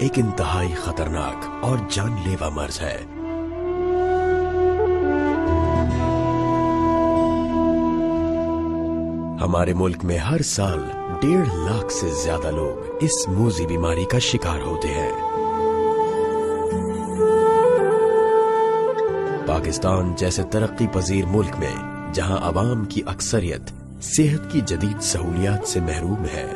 ایک انتہائی خطرناک اور جان لیوا مرض ہے۔ ہمارے ملک میں ہر سال 1.5 لاکھ سے زیادہ لوگ اس موذی بیماری کا شکار ہوتے ہیں۔ پاکستان جیسے ترقی پذیر ملک میں جہاں عوام کی اکثریت صحت کی جدید سہولیات سے محروم ہے،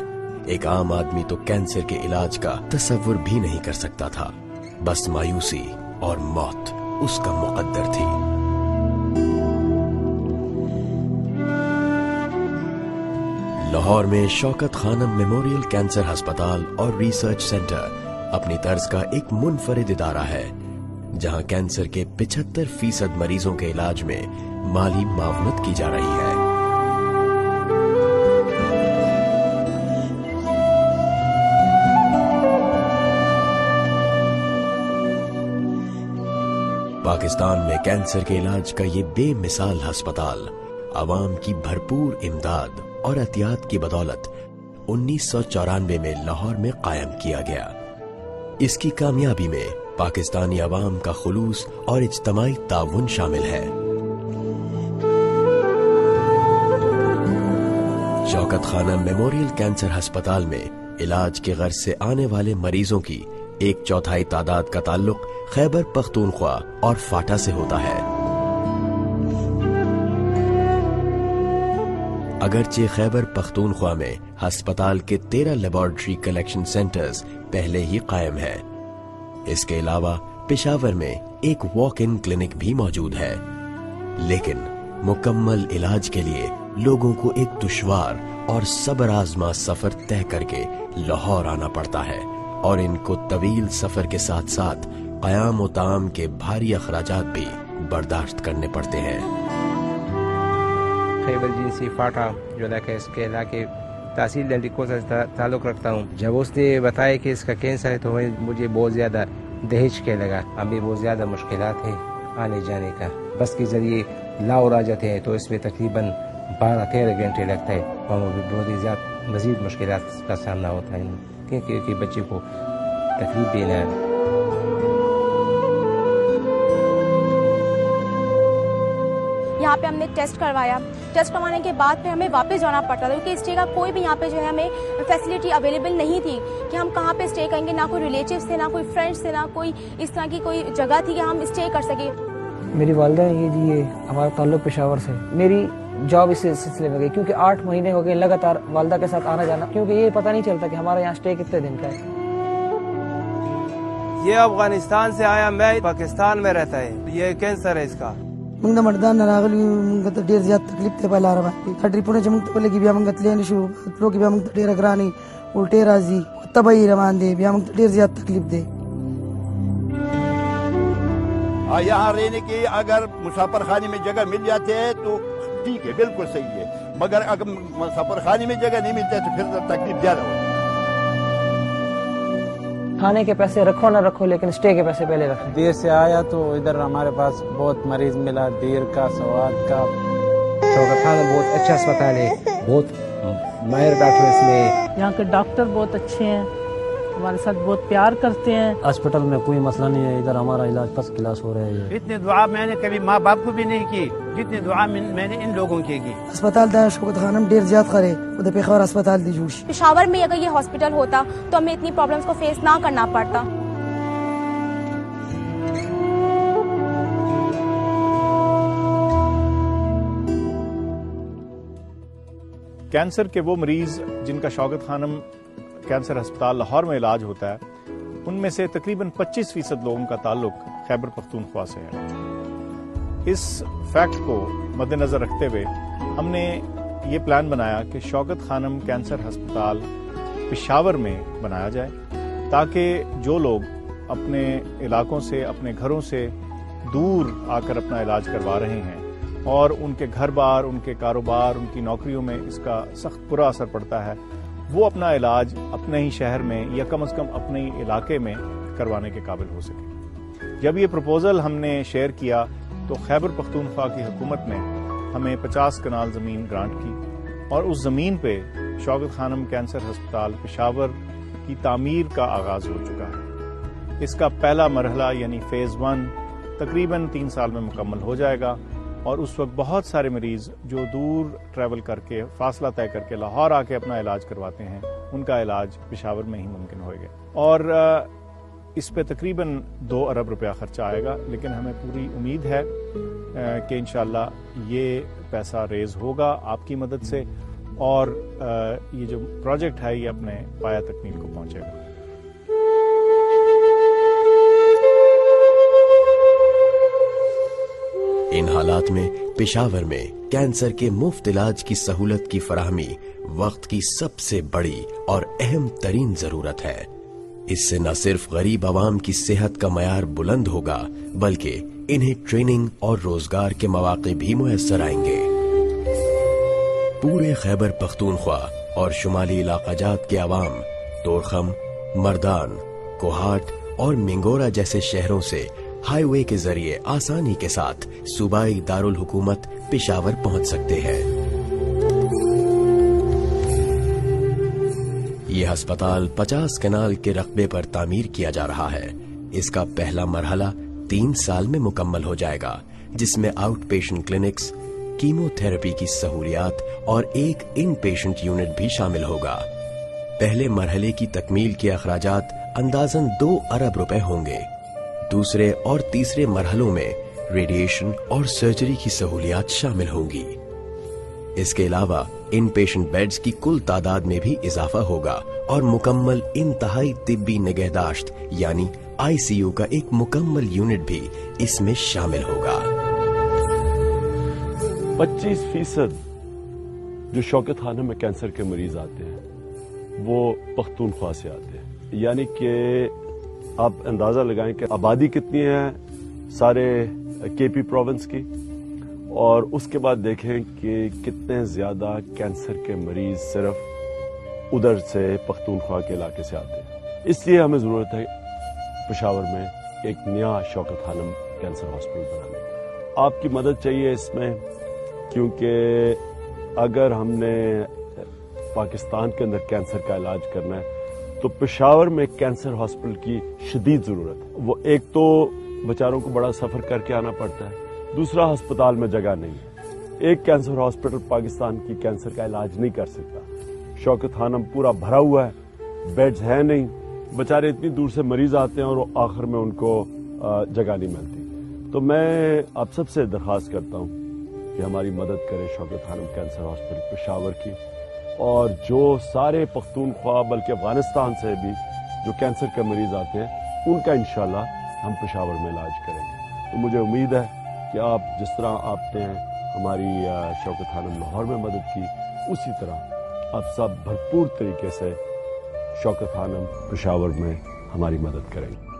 ایک عام آدمی تو کینسر کے علاج کا تصور بھی نہیں کر سکتا تھا، بس مایوسی اور موت اس کا مقدر تھی۔ لاہور میں شوکت خانم میموریل کینسر ہسپتال اور ریسرچ سینٹر اپنی طرز کا ایک منفرد ادارہ ہے جہاں کینسر کے 75% مریضوں کے علاج میں مالی معاونت کی جا رہی ہے۔ پاکستان میں کینسر کے علاج کا یہ بے مثال ہسپتال عوام کی بھرپور امداد اور احتیاط کی بدولت 1994 میں لاہور میں قائم کیا گیا۔ اس کی کامیابی میں پاکستانی عوام کا خلوص اور اجتماعی تعاون شامل ہے۔ شوکت خانم میموریل کینسر ہسپتال میں علاج کے غرض سے آنے والے مریضوں کی 1/4 تعداد کا تعلق خیبر پختونخوا اور فاٹا سے ہوتا ہے۔ اگرچہ خیبر پختونخوا میں ہسپتال کے 13 لیبارٹری کلیکشن سینٹرز پہلے ہی قائم ہیں، اس کے علاوہ پشاور میں ایک واک ان کلینک بھی موجود ہے، لیکن مکمل علاج کے لیے لوگوں کو ایک دشوار اور صبر آزما سفر طے کر کے لاہور آنا پڑتا ہے، اور ان کو طویل سفر کے ساتھ ساتھ قیام و طعام کے بھاری اخراجات بھی برداشت کرنے پڑتے ہیں۔ خیبر جنسی فاٹا جو ہے کہ اس کے علاقے تحصیل ڈنڈیکو سے تعلق رکھتا ہوں۔ جب اس نے بتایا کہ اس کا کینسر ہے تو مجھے بہت زیادہ دہشت کے لگا، ابھی بہت زیادہ مشکلات ہیں آنے جانے کا، بس کے ذریعے لاہور آ جاتے ہیں تو اس میں تقریباً 12-13 گھنٹے لگتا ہے، اور بہت ہی زیادہ مزید مشکلات کا سامنا ہوتا ہے کیونکہ بچے کو تکلیف دینا ہے۔ یہاں پہ ہم نے ٹیسٹ کروایا، ٹیسٹ کروانے کے بعد پھر ہمیں واپس جانا پڑتا تھا کیونکہ اسٹے کا کوئی بھی یہاں پہ جو ہے ہمیں فیسلٹی اویلیبل نہیں تھی کہ ہم کہاں پہ اسٹے کریں گے، نہ کوئی ریلیٹیوز تھے، نہ کوئی فرینڈس تھے، نہ کوئی اس طرح کی کوئی جگہ تھی کہ ہم اسٹے کر سکیں۔ میری والدہ یہ ہمارا تعلق پشاور سے، میری جاب اس سلسلے میں گئی کیونکہ 8 مہینے ہو گئے لگاتار والدہ کے ساتھ آنا جانا، کیونکہ یہ پتہ نہیں چلتا کہ ہمارا یہاں اسٹے کتنے دن کا ہے۔ یہ افغانستان سے آیا، میں پاکستان میں رہتا ہے، یہ کینسر ہے اس کا۔ موږ د مردان نه راغلي یو، موږ ته ډېر زیات تکلیف دی په لاره باندې، دا ټریپونه چې موږ ته ولګي بیا موږ تللی نه شو، تلو کې بیا موږ ته ډېره ګرانې الټې راځي، تبه یې روان دی، بیا موږ ته ډېر زیات تکلیف دی۔ یہاں رہنے کی اگر مسافر خانے میں جگہ مل جاتے ہے تو ٹھیک ہے، بالکل صحیح ہے، مگر اگر مسافر خانے میں جگہ نہیں ملتا ہے تو پھر تکلیف زیادہ ہوتی ہے۔ کھانے کے پیسے رکھو نہ رکھو لیکن اسٹے کے پیسے پہلے رکھیں۔ دیر سے آیا تو ادھر ہمارے پاس بہت مریض ملا، دیر کا، سوات کا۔ شوکت خانم بہت اچھا اسپتال ہے، بہت ماہر ڈاکٹر اس میں۔ یہاں کے ڈاکٹر بہت اچھے ہیں، ہمارے ساتھ بہت پیار کرتے ہیں۔ ہاسپٹل میں کوئی مسئلہ نہیں ہے، ادھر ہمارا علاج فرسٹ کلاس ہو رہا ہے۔ اتنی دعا میں نے کبھی ماں باپ کو بھی نہیں کی جتنی دعا میں نے ان لوگوں کی۔ اسپتال دا شوکت خانم ډېر زیات ښه دی، او د پېښور اسپتال دی جوړ شي۔ پشاور میں اگر یہ ہاسپٹل ہوتا تو ہمیں اتنی پرابلمس کو فیس نہ کرنا پڑتا۔ کینسر کے وہ مریض جن کا شوکت خانم کینسر ہسپتال لاہور میں علاج ہوتا ہے، ان میں سے تقریباً 25% لوگوں کا تعلق خیبر پختونخوا سے ہے۔ اس فیکٹ کو مد نظر رکھتے ہوئے ہم نے یہ پلان بنایا کہ شوکت خانم کینسر ہسپتال پشاور میں بنایا جائے، تاکہ جو لوگ اپنے علاقوں سے، اپنے گھروں سے دور آ کر اپنا علاج کروا رہے ہیں اور ان کے گھر بار، ان کے کاروبار، ان کی نوکریوں میں اس کا سخت برا اثر پڑتا ہے، وہ اپنا علاج اپنے ہی شہر میں یا کم از کم اپنے ہی علاقے میں کروانے کے قابل ہو سکے۔ جب یہ پروپوزل ہم نے شیئر کیا تو خیبر پختونخوا کی حکومت نے ہمیں 50 کنال زمین گرانٹ کی، اور اس زمین پہ شوکت خانم کینسر ہسپتال پشاور کی تعمیر کا آغاز ہو چکا ہے۔ اس کا پہلا مرحلہ یعنی فیز 1 تقریباً 3 سال میں مکمل ہو جائے گا، اور اس وقت بہت سارے مریض جو دور ٹریول کر کے فاصلہ طے کر کے لاہور آ کے اپنا علاج کرواتے ہیں، ان کا علاج پشاور میں ہی ممکن ہوئے گا، اور اس پہ تقریباً 2 ارب روپیہ خرچہ آئے گا، لیکن ہمیں پوری امید ہے کہ انشاءاللہ یہ پیسہ ریز ہوگا آپ کی مدد سے، اور یہ جو پروجیکٹ ہے یہ اپنے پایہ تکمیل کو پہنچے گا۔ ان حالات میں پشاور میں کینسر کے مفت علاج کی سہولت کی فراہمی وقت کی سب سے بڑی اور اہم ترین ضرورت ہے۔ اس سے نہ صرف غریب عوام کی صحت کا معیار بلند ہوگا، بلکہ انہیں ٹریننگ اور روزگار کے مواقع بھی میسر آئیں گے۔ پورے خیبر پختونخوا اور شمالی علاقہ جات کے عوام تورخم، مردان، کوہاٹ اور منگورا جیسے شہروں سے ہائی وے کے ذریعے آسانی کے ساتھ صوبائی دارالحکومت پشاور پہنچ سکتے ہیں۔ یہ ہسپتال 50 کنال کے رقبے پر تعمیر کیا جا رہا ہے۔ اس کا پہلا مرحلہ 3 سال میں مکمل ہو جائے گا، جس میں out patient clinics, chemo therapy کی سہولیات اور ایک ان پیشنٹ یونٹ بھی شامل ہوگا۔ پہلے مرحلے کی تکمیل کے اخراجات اندازاً 2 ارب روپے ہوں گے۔ دوسرے اور تیسرے مرحلوں میں ریڈیشن اور سرجری کی سہولیات شامل ہوں گی۔ اس کے علاوہ ان پیشنٹ بیڈز کی کل تعداد میں بھی اضافہ ہوگا، اور مکمل انتہائی طبی نگہداشت یعنی ICU کا ایک مکمل یونٹ بھی اس میں شامل ہوگا۔ 25% جو شوکت خانم میں کینسر کے مریض آتے ہیں وہ پختونخوا سے آتے ہیں، یعنی کہ آپ اندازہ لگائیں کہ آبادی کتنی ہے سارے KP پروونس کی، اور اس کے بعد دیکھیں کہ کتنے زیادہ کینسر کے مریض صرف ادھر سے پختونخوا کے علاقے سے آتے ہیں۔ اس لیے ہمیں ضرورت ہے پشاور میں ایک نیا شوکت خانم کینسر ہاسپٹل بنانے کی۔ آپ کی مدد چاہیے اس میں، کیونکہ اگر ہم نے پاکستان کے اندر کینسر کا علاج کرنا ہے تو پشاور میں کینسر ہاسپٹل کی شدید ضرورت ہے۔ وہ ایک تو بیچاروں کو بڑا سفر کر کے آنا پڑتا ہے، دوسرا ہسپتال میں جگہ نہیں ہے۔ ایک کینسر ہاسپٹل پاکستان کی کینسر کا علاج نہیں کر سکتا۔ شوکت خانم پورا بھرا ہوا ہے، بیڈز ہیں نہیں، بیچارے اتنی دور سے مریض آتے ہیں اور آخر میں ان کو جگہ نہیں ملتی۔ تو میں آپ سب سے درخواست کرتا ہوں کہ ہماری مدد کرے شوکت خانم کینسر ہاسپٹل پشاور کی، اور جو سارے پختونخوا بلکہ افغانستان سے بھی جو کینسر کے مریض آتے ہیں ان کا انشاءاللہ ہم پشاور میں علاج کریں گے۔ تو مجھے امید ہے کہ آپ جس طرح آپ نے ہماری شوکت خانم لاہور میں مدد کی، اسی طرح آپ سب بھرپور طریقے سے شوکت خانم پشاور میں ہماری مدد کریں گے۔